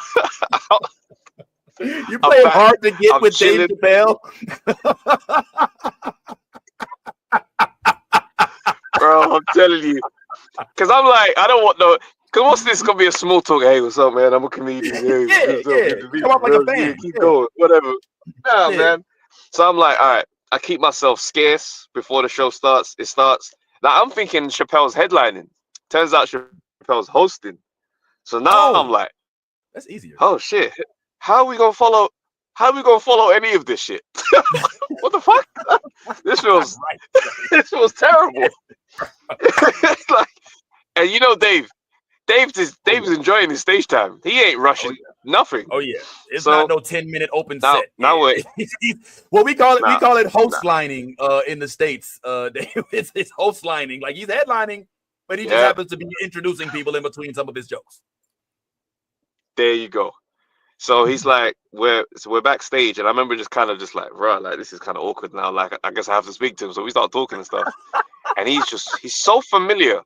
you play hard to get with Dave Chappelle, bro. I'm telling you, because I'm like, I don't want no. Cause what's this gonna be a small talk? Hey, what's up, man? I'm a comedian. Hey, come up like a fan. Keep going, whatever. Nah, man. So I'm like, all right. I keep myself scarce before the show starts. It starts. Now I'm thinking Chappelle's headlining. Turns out Chappelle's hosting. So now I'm like, that's easier. Oh shit! How are we gonna follow? How are we gonna follow any of this shit? What the fuck? This feels terrible. Like, and you know, Dave's enjoying his stage time. He ain't rushing nothing. Oh yeah, it's not no 10-minute open set. Now well, we call it host lining in the States. It's host lining. Like he's headlining, but he just happens to be introducing people in between some of his jokes. There you go. So he's like, we're backstage, and I remember just like, right, like this is kind of awkward now. Like I guess I have to speak to him. So we start talking and stuff, and he's so familiar.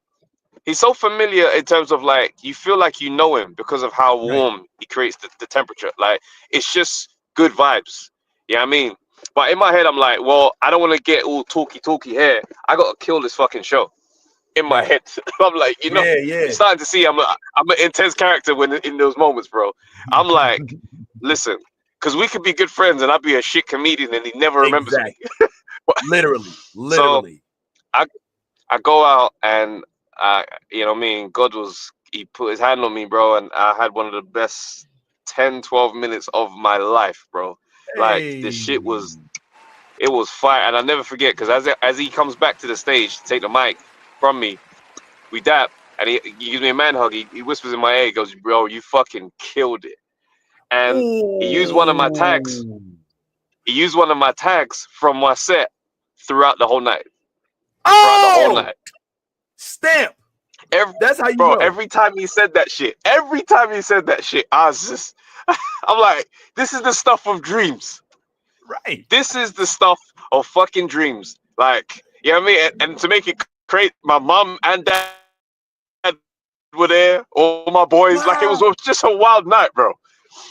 He's so familiar in terms of like you feel like you know him because of how warm he creates the temperature. Like it's just good vibes. You know what I mean? But in my head, I'm like, well, I don't want to get all talky here. I got to kill this fucking show. In my head, I'm like, you're starting to see I'm an intense character when in those moments, bro. I'm like, listen, because we could be good friends and I'd be a shit comedian and he never remembers me. Literally. So I go out and you know what I mean, he put his hand on me, bro, and I had one of the best 10-12 minutes of my life, bro. Like the shit was fire, and I'll never forget because as he comes back to the stage to take the mic from me, we dap, and he gives me a man hug. He whispers in my ear, he goes, "Bro, you fucking killed it." And he used one of my tags. He used one of my tags from my set throughout the whole night. Stamp. That's how you know. Every time he said that shit, I was just, I'm like, this is the stuff of dreams. Right. This is the stuff of fucking dreams. Like, you know what I mean? And to make it great, my mom and dad were there, all my boys. Wow. Like, it was just a wild night, bro.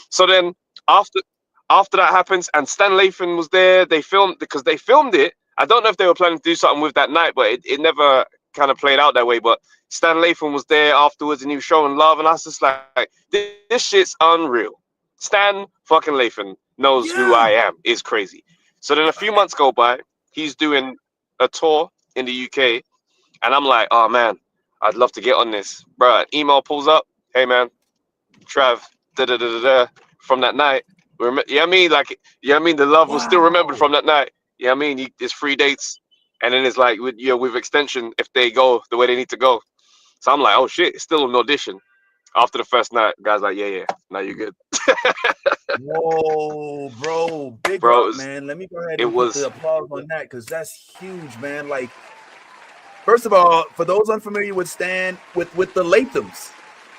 So then after that happens, and Stan Lathan was there, they filmed it. I don't know if they were planning to do something with that night, but it never kind of played out that way. But Stan Lathan was there afterwards, and he was showing love, and I was just like, this shit's unreal. Stan fucking Lathan knows who I am. It's crazy. So then a few months go by, he's doing a tour in the UK, and I'm like, oh man, I'd love to get on this. Bro, an email pulls up, hey man, Trav, from that night. You know what I mean? Like, you know what I mean? The love was still remembered from that night. You know what I mean? There's 3 dates, and then it's like with extension if they go the way they need to go. So I'm like, oh shit, it's still an audition. After the first night, guys like, yeah, now you're good. Whoa, bro, big up, man. Let me go ahead and put the applause on that because that's huge, man. Like, first of all, for those unfamiliar with Stan, with the Lathams,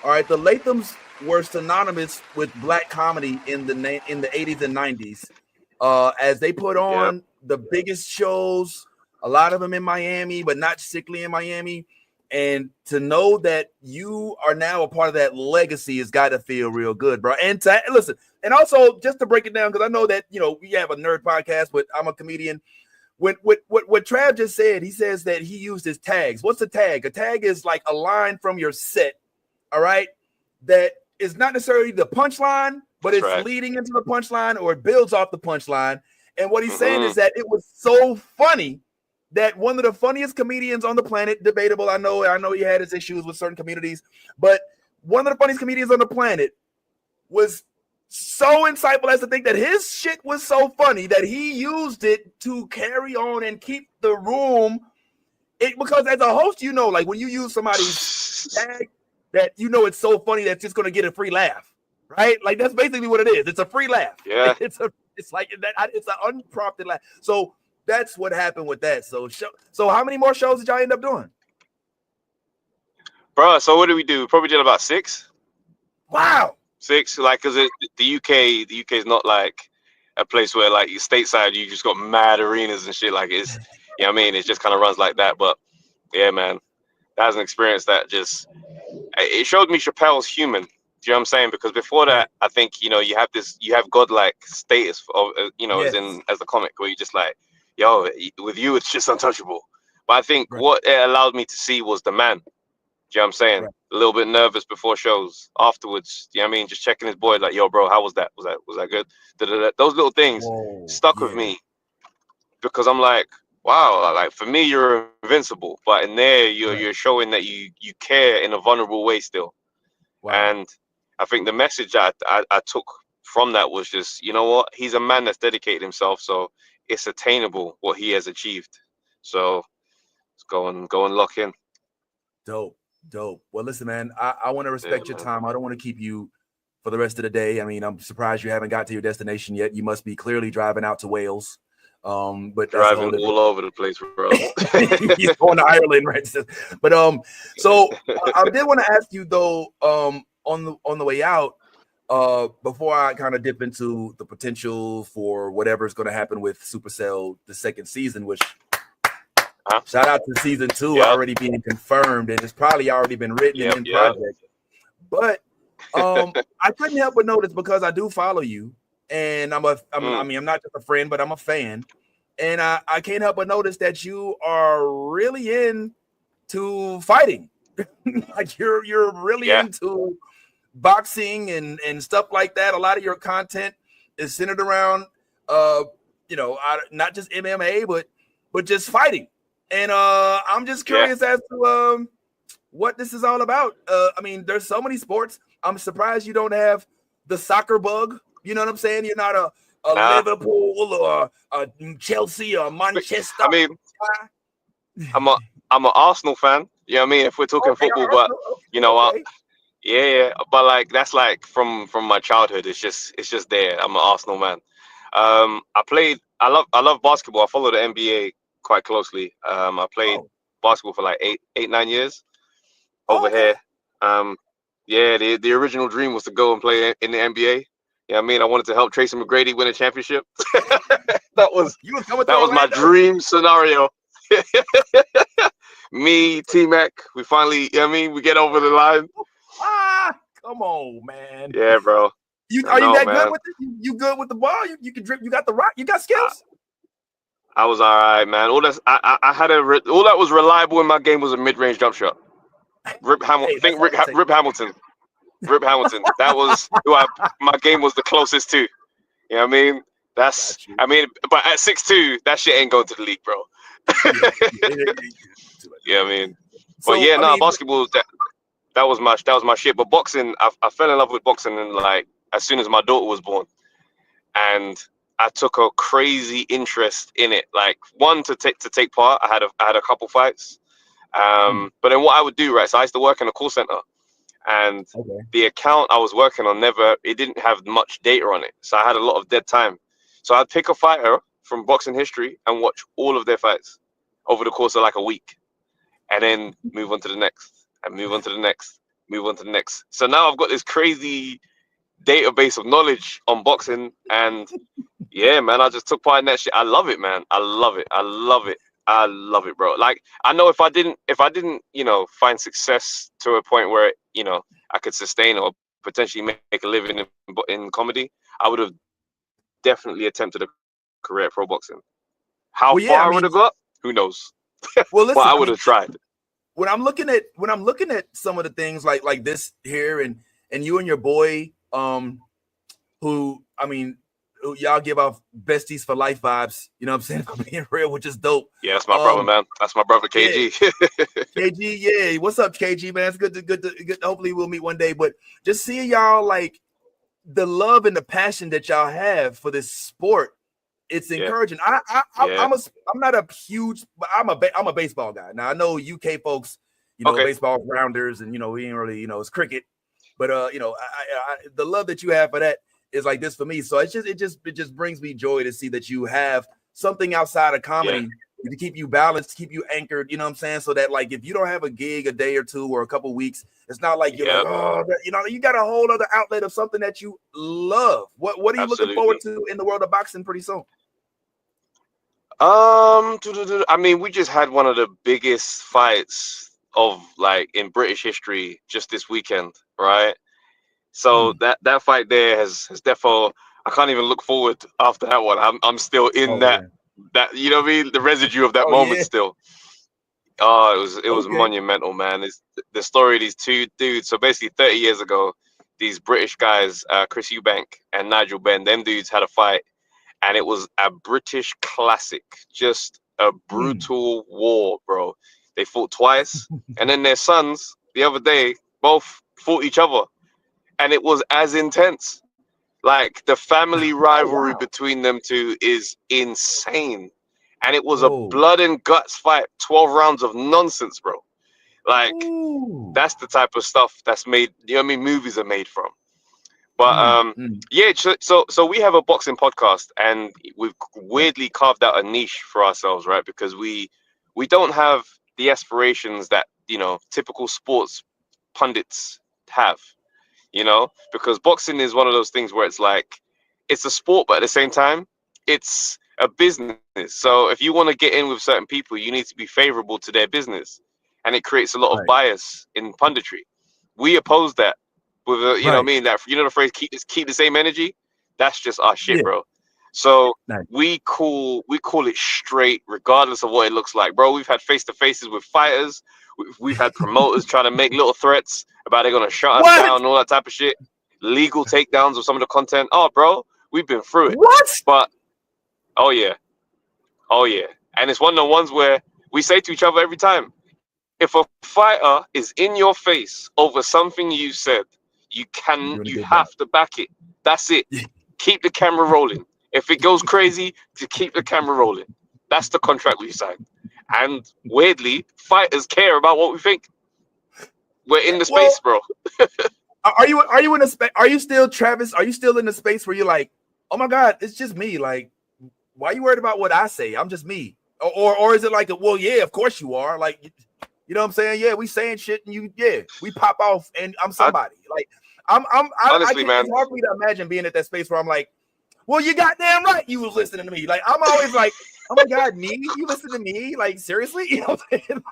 all right, the Lathams were synonymous with black comedy in the 80s and 90s, as they put on the biggest shows, a lot of them in Miami, but not strictly in Miami. And to know that you are now a part of that legacy has got to feel real good, bro. And listen, and also just to break it down, because I know that, we have a nerd podcast, but I'm a comedian. What Trav just said, he says that he used his tags. What's a tag? A tag is like a line from your set, all right, that is not necessarily the punchline, but it's leading into the punchline or it builds off the punchline. And what he's saying is that it was so funny that one of the funniest comedians on the planet, debatable, I know he had his issues with certain communities, but one of the funniest comedians on the planet, was so insightful as to think that his shit was so funny that he used it to carry on and keep the room. Because as a host, you know, like when you use somebody's tag, that you know it's so funny that's just gonna get a free laugh, right? Like that's basically what it is. It's a free laugh. Yeah. It's like that. It's an unprompted laugh. So that's what happened with that. So how many more shows did y'all end up doing? Bro, so what did we do? Probably did about 6. Wow. 6, like, because the UK is not like a place where like you stateside you just got mad arenas and shit. Like it's, you know what I mean? It just kind of runs like that. But yeah, man, that was an experience that just, it showed me Chappelle's human. Do you know what I'm saying? Because before that, I think, you know, you have godlike status of, you know, Yes. as the comic, where you just like, yo, with you it's just untouchable. But I think what it allowed me to see was the man. Do you know what I'm saying? Right. A little bit nervous before shows, afterwards. You know what I mean? Just checking his boy, like, yo, bro, how was that? Was that good? Da-da-da. Those little things stuck with me, because I'm like, wow, like for me, you're invincible, but in there, you're showing that you care in a vulnerable way still. Wow. And I think the message that I took from that was just, you know what? He's a man that's dedicated himself, so it's attainable what he has achieved. So let's go and lock in. Dope. Well, listen, man, I want to respect your time. I don't want to keep you for the rest of the day. I mean, I'm surprised you haven't got to your destination yet. You must be clearly driving out to Wales. But driving all over the place, bro. He's going to Ireland, right? But so I did want to ask you though, on the way out, before I kind of dip into the potential for whatever's going to happen with Supacell the second season, which shout out to season 2 already being confirmed, and it's probably already been written and in project. But I couldn't help but notice, because I do follow you, and I'm not just a friend, but I'm a fan, and I can't help but notice that you are really into fighting. Like you're really into boxing and stuff like that. A lot of your content is centered around you know, not just MMA, but just fighting. And I'm just curious as to what this is all about. I mean, there's so many sports. I'm surprised you don't have the soccer bug. You know what I'm saying? You're not a Liverpool or a Chelsea or Manchester. I mean, I'm an Arsenal fan. You know what I mean? If we're talking football, but you know, but like that's like from my childhood. It's just there. I'm an Arsenal man. I love basketball. I follow the NBA quite closely. I played basketball for like 8-9 years over here. The original dream was to go and play in the NBA. You know what I mean? I wanted to help Tracy McGrady win a championship. that was my dream scenario. Me, T-Mac, we finally, you know what I mean? We get over the line. Come on, man. Yeah, bro. Are you that good with it? You good with the ball? You can drip. You got the rock. You got skills. I was all right, man. All that was reliable in my game was a mid-range jump shot. Rip Hamilton. Rip Hamilton. That was who my game was the closest to. You know what I mean? But at 6'2", that shit ain't going to the league, bro. Yeah, I mean. But basketball, that was my shit. But boxing, I fell in love with boxing, and like as soon as my daughter was born, and I took a crazy interest in it. Like one to take part. I had a couple fights. But then what I would do, right? So I used to work in a call center, and the account I was working on it didn't have much data on it. So I had a lot of dead time. So I'd pick a fighter from boxing history and watch all of their fights over the course of like a week, and then move on to the next, and move on to the next, move on to the next. So now I've got this crazy database of knowledge on boxing, and yeah, man, I just took part in that shit. I love it, man. I love it, bro. Like I know if I didn't, you know, find success to a point where, you know, I could sustain or potentially make a living in comedy, I would have definitely attempted a career at pro boxing. How far I would have got, who knows? Well, listen, but I would have tried. When I'm looking at some of the things like this here, and you and your boy, who I mean, y'all give off besties for life vibes. You know what I'm saying? For being real, which is dope. Yeah, that's my brother, man. That's my brother, KG. Yeah. KG, yeah. What's up, KG, man? It's good to hopefully we'll meet one day. But just seeing y'all like the love and the passion that y'all have for this sport, it's encouraging. I'm not a huge, but I'm a baseball guy. Now I know UK folks, baseball rounders, and we ain't really, it's cricket. But the love that you have for that is like this for me. So it just brings me joy to see that you have something outside of comedy to keep you balanced, to keep you anchored. You know what I'm saying? So that like if you don't have a gig a day or two or a couple weeks, it's not like you're like, you got a whole other outlet of something that you love. What are you looking forward to in the world of boxing pretty soon? I mean, we just had one of the biggest fights of like in British history just this weekend, right? So that fight there has definitely, I can't even look forward after that one. I'm still in that you know what I mean, the residue of that moment still. It was monumental, man. It's the story of these two dudes. So basically 30 years ago, these British guys, Chris Eubank and Nigel Benn, them dudes had a fight, and it was a British classic, just a brutal war, bro. They fought twice, and then their sons the other day both fought each other, and it was as intense. Like the family rivalry between them two is insane, and it was a blood and guts fight, 12 rounds of nonsense, bro. Like that's the type of stuff that's made. You know what I mean? Movies are made from. But so we have a boxing podcast, and we've weirdly carved out a niche for ourselves, right? Because we don't have the aspirations that typical sports pundits have, because boxing is one of those things where it's like it's a sport, but at the same time it's a business. So if you want to get in with certain people, you need to be favorable to their business, and it creates a lot of bias in punditry. We oppose that with what I mean, that the phrase keep the same energy. That's just our shit, bro. So we call it straight, regardless of what it looks like, bro. We've had face-to-faces with fighters. We've had promoters trying to make little threats about they're gonna shut us down, all that type of shit. Legal takedowns of some of the content. Oh, bro, we've been through it. What? But oh yeah, and it's one of the ones where we say to each other every time, if a fighter is in your face over something you said, you have to back it. That's it. Keep the camera rolling. If it goes crazy, to keep the camera rolling. That's the contract we signed. And weirdly, fighters care about what we think. We're in the space, bro. Are you in a space? Are you still, Travis? Are you still in the space where you're like, oh my God, it's just me? Like, why are you worried about what I say? I'm just me. Or is it like, well, yeah, of course you are. Like, you know what I'm saying? Yeah, we saying shit and we pop off and I'm somebody. Honestly, man, it's hard for me to imagine being at that space where I'm like, well, you goddamn right you was listening to me. Like, I'm always like, oh my God, me? You listen to me? Like, seriously? You know what I'm saying?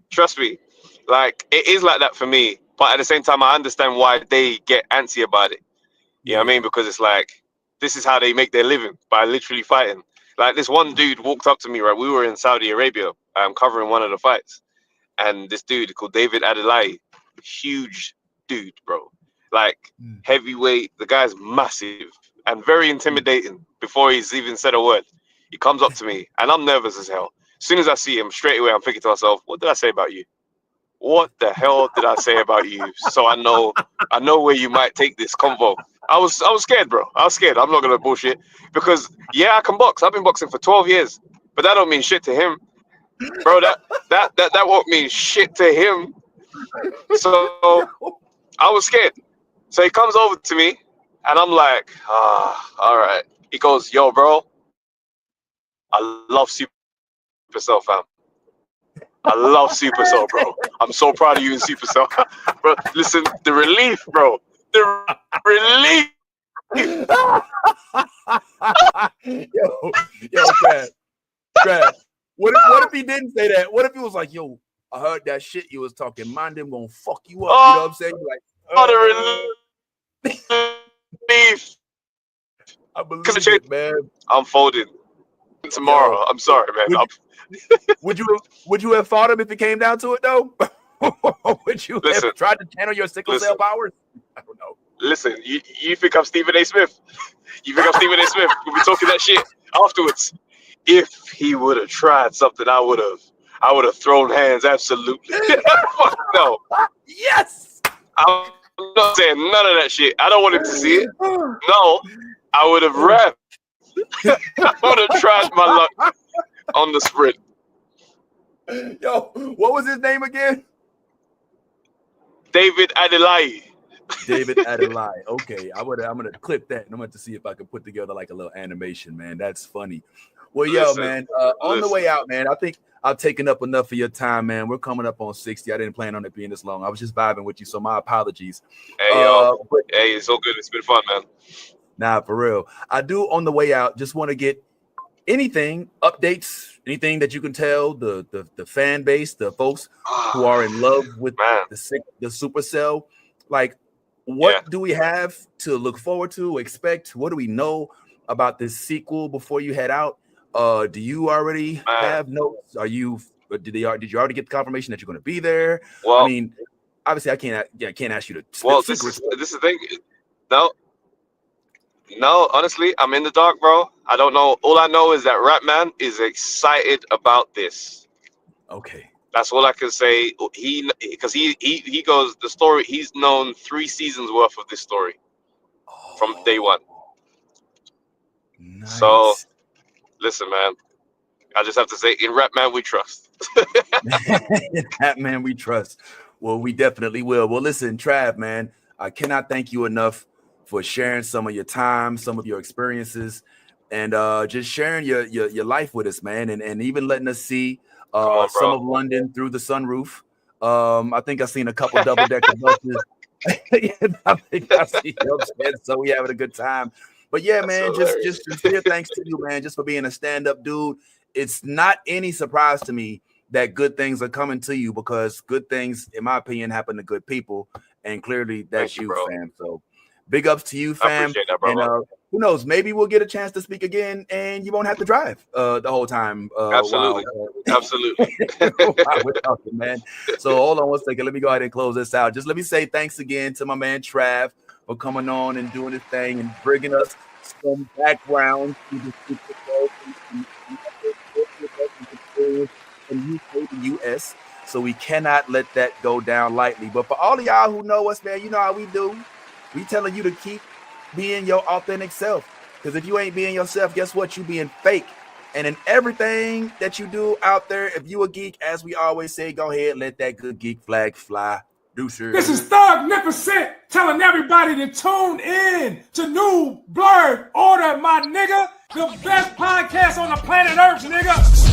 Trust me. Like, it is like that for me. But at the same time, I understand why they get antsy about it. You know what I mean? Because it's like, this is how they make their living, by literally fighting. Like, this one dude walked up to me, right? We were in Saudi Arabia covering one of the fights. And this dude called David Adelai, huge dude, bro. Like, heavyweight. The guy's massive and very intimidating before he's even said a word. He comes up to me, and I'm nervous as hell. As soon as I see him, straight away, I'm thinking to myself, what did I say about you? What the hell did I say about you? So I know where you might take this convo. I was scared, bro. I was scared. I'm not gonna bullshit because I can box. I've been boxing for 12 years, but that don't mean shit to him, bro. That won't mean shit to him. So I was scared. So he comes over to me, and I'm like, all right. He goes, yo, bro, I love Supacell, fam. I love Supacell, bro. I'm so proud of you in Supacell. Bro, listen, the relief, bro. The relief. yo, Brad. What if he didn't say that? What if he was like, yo, I heard that shit you was talking. Mind them gonna fuck you up. You know what I'm saying? You're like, the relief. I believe it, man. I'm folding tomorrow. Yo, I'm sorry, man. Would you have fought him if it came down to it, though? Would you have tried to channel your sickle cell powers? I don't know. Listen, you think I'm Stephen A. Smith? You think I'm Stephen A. Smith? We'll be talking that shit afterwards. If he would have tried something, I would have thrown hands. Absolutely. Fuck no. Yes. I'm not saying none of that shit. I don't want him to see it. No, I would have rapped. I would have tried my luck on the sprint. Yo, what was his name again? David Adelaide. David Adelaide. Okay, I'm gonna clip that and I'm going to see if I can put together like a little animation, man. That's funny. Well, Listen, yo, man, on the way out, man, I think I've taken up enough of your time, man. We're coming up on 60. I didn't plan on it being this long. I was just vibing with you, so my apologies. Hey, hey, it's all good. It's been fun, man. Nah, for real. I do on the way out just want to get anything, updates, anything that you can tell the fan base, the folks who are in love with the Supacell. Like, what do we have to look forward to, expect? What do we know about this sequel before you head out? Do you already have notes? Did you already get the confirmation that you're going to be there? Well, I mean, obviously, I can't ask you to. Well, this is the thing. No, honestly, I'm in the dark, bro. I don't know. All I know is that Ratman is excited about this. Okay. That's all I can say. Because he goes the story. He's known 3 seasons worth of this story from day one. Nice. So, listen, man. I just have to say, in Ratman we trust. In Ratman we trust. Well, we definitely will. Well, listen, Trav, man, I cannot thank you enough for sharing some of your time, some of your experiences, and just sharing your life with us, man, and even letting us see some of London through the sunroof. I think I've seen a couple double-decker buses. I think I've seen, so we having a good time. But yeah, man, just sincere thanks to you, man, just for being a stand-up dude. It's not any surprise to me that good things are coming to you, because good things, in my opinion, happen to good people, and clearly that's you, fam. So big ups to you, fam. I appreciate that, bro. And who knows, maybe we'll get a chance to speak again and you won't have to drive the whole time. Absolutely. Absolutely. We're talking, man. So hold on one second. Let me go ahead and close this out. Just let me say thanks again to my man Trav for coming on and doing his thing and bringing us some background to the Super Bowl in the US. So we cannot let that go down lightly. But for all of y'all who know us, man, you know how we do. We telling you to keep being your authentic self. Because if you ain't being yourself, guess what? You being fake. And in everything that you do out there, if you a geek, as we always say, go ahead, let that good geek flag fly. Deuces. This is Thugnificent telling everybody to tune in to New Blurred Order, my nigga. The best podcast on the planet Earth, nigga.